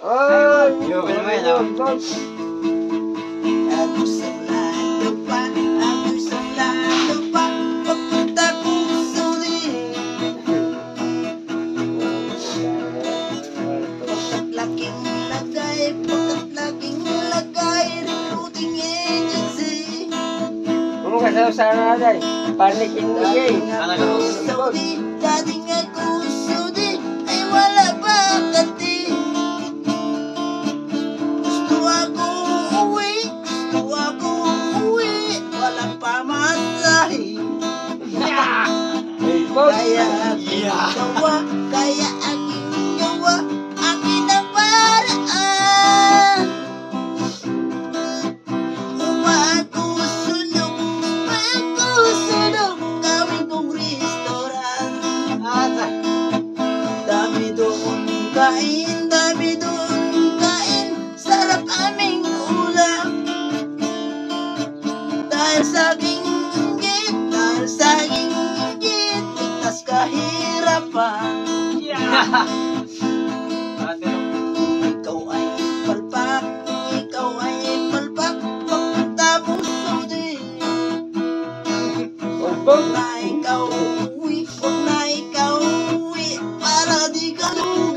Ay, Yung naman, no? Ako sa lado pa, ako sa lado pa, papunta puso din. Pagkat laking lagay, recruiting agency. Kung kasama sana natin, panikin mo yay. Dating ako sudi, ay wala ba kati. Gusto ako uwi, wala pa masahe. Kaya aking gawa, aking ang paraan. Umagkusulong, gawin kong restaurant. Dami doon kain, sarap aming ulam. Dahil sa aking inggit, ligtas kahirapan. Ikaw ay palpak, papunta puso din. Huwag na ikaw uwi, para di ka lugi.